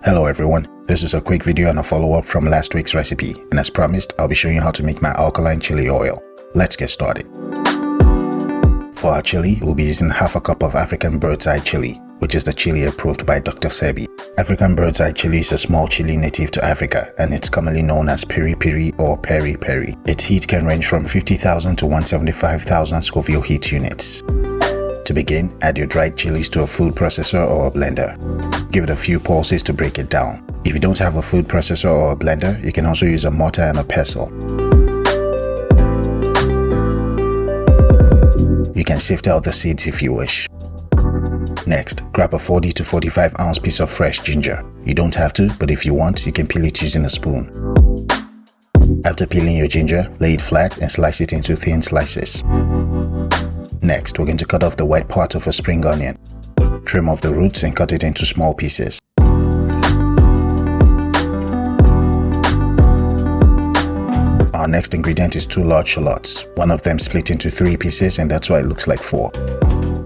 Hello everyone, this is a quick video and a follow-up from last week's recipe, and as promised, I'll be showing you how to make my alkaline chili oil. Let's get started. For our chili, we'll be using half a cup of African bird's eye chili, which is the chili approved by Dr. Sebi. African bird's eye chili is a small chili native to Africa, and it's commonly known as piri piri or peri peri. Its heat can range from 50,000 to 175,000 Scoville heat units. To begin, add your dried chilies to a food processor or a blender. Give it a few pulses to break it down. If you don't have a food processor or a blender, you can also use a mortar and a pestle. You can sift out the seeds if you wish. Next, grab a 40 to 45 ounce piece of fresh ginger. You don't have to, but if you want, you can peel it using a spoon. After peeling your ginger, lay it flat and slice it into thin slices. Next, we're going to cut off the white part of a spring onion. Trim off the roots and cut it into small pieces. Our next ingredient is 2 large shallots. One of them split into 3 pieces, and that's why it looks like 4.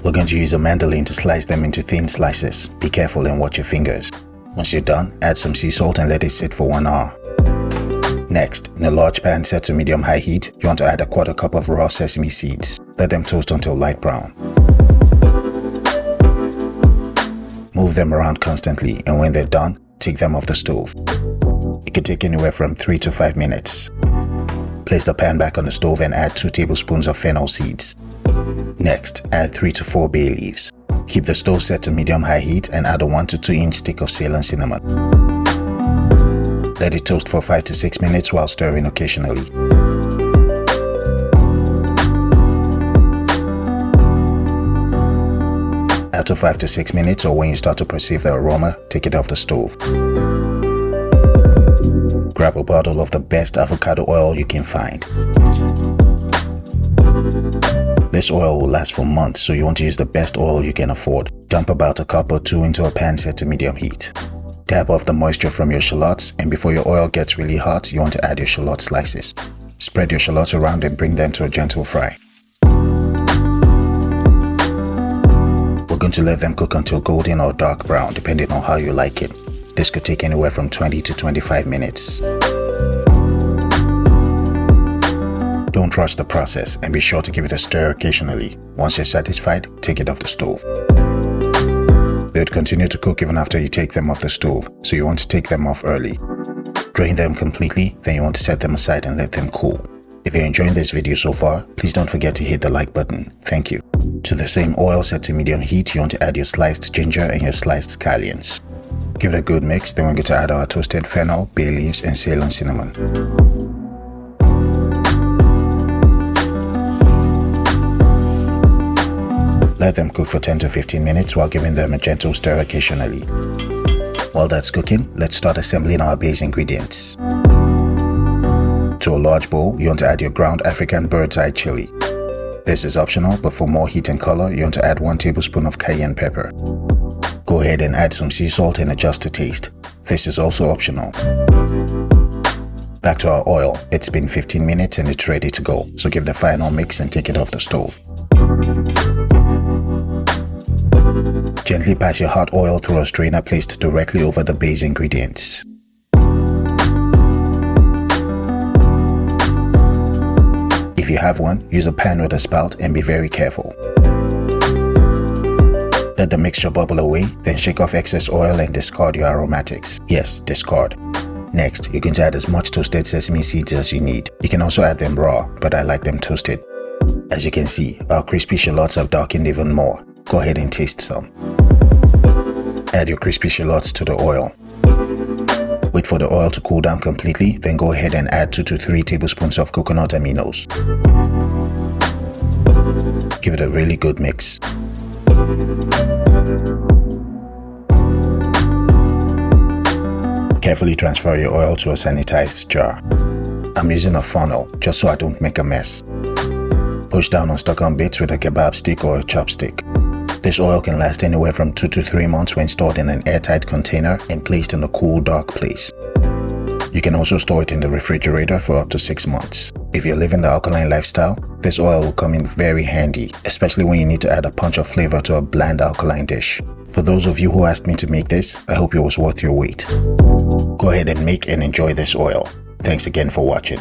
We're going to use a mandolin to slice them into thin slices. Be careful and watch your fingers. Once you're done, add some sea salt and let it sit for 1 hour. Next, in a large pan set to medium-high heat, you want to add a 1/4 cup of raw sesame seeds. Let them toast until light brown. Move them around constantly, and when they're done, take them off the stove. It could take anywhere from 3 to 5 minutes. Place the pan back on the stove and add 2 tablespoons of fennel seeds. Next, add 3 to 4 bay leaves. Keep the stove set to medium-high heat and add a 1 to 2 inch stick of Ceylon cinnamon. Let it toast for 5 to 6 minutes while stirring occasionally. After 5 to 6 minutes, or when you start to perceive the aroma, take it off the stove. Grab a bottle of the best avocado oil you can find. This oil will last for months, so you want to use the best oil you can afford. Dump about a cup or 2 into a pan set to medium heat. Dab off the moisture from your shallots, and before your oil gets really hot, you want to add your shallot slices. Spread your shallots around and bring them to a gentle fry. We're going to let them cook until golden or dark brown, depending on how you like it. This could take anywhere from 20 to 25 minutes. Don't rush the process, and be sure to give it a stir occasionally. Once you're satisfied, take it off the stove. They would continue to cook even after you take them off the stove, so you want to take them off early. Drain them completely, then you want to set them aside and let them cool. If you're enjoying this video so far, please don't forget to hit the like button. Thank you. To the same oil set to medium heat, you want to add your sliced ginger and your sliced scallions. Give it a good mix, then we're going to add our toasted fennel, bay leaves, and Ceylon cinnamon. Let them cook for 10 to 15 minutes while giving them a gentle stir occasionally. While that's cooking, let's start assembling our base ingredients. To a large bowl, you want to add your ground African bird's eye chili. This is optional, but for more heat and color, you want to add 1 tablespoon of cayenne pepper. Go ahead and add some sea salt and adjust to taste. This is also optional. Back to our oil. It's been 15 minutes and it's ready to go, so give it a final mix and take it off the stove. Gently pass your hot oil through a strainer placed directly over the base ingredients. If you have one, use a pan with a spout and be very careful. Let the mixture bubble away, then shake off excess oil and discard your aromatics. Yes, discard. Next, you can add as much toasted sesame seeds as you need. You can also add them raw, but I like them toasted. As you can see, our crispy shallots have darkened even more. Go ahead and taste some. Add your crispy shallots to the oil. Wait for the oil to cool down completely, then go ahead and add 2 to 3 tablespoons of coconut aminos. Give it a really good mix. Carefully transfer your oil to a sanitized jar. I'm using a funnel, just so I don't make a mess. Push down on stuck-on bits with a kebab stick or a chopstick. This oil can last anywhere from 2 to 3 months when stored in an airtight container and placed in a cool, dark place. You can also store it in the refrigerator for up to 6 months. If you're living the alkaline lifestyle, this oil will come in very handy, especially when you need to add a punch of flavor to a bland alkaline dish. For those of you who asked me to make this, I hope it was worth your wait. Go ahead and make and enjoy this oil. Thanks again for watching.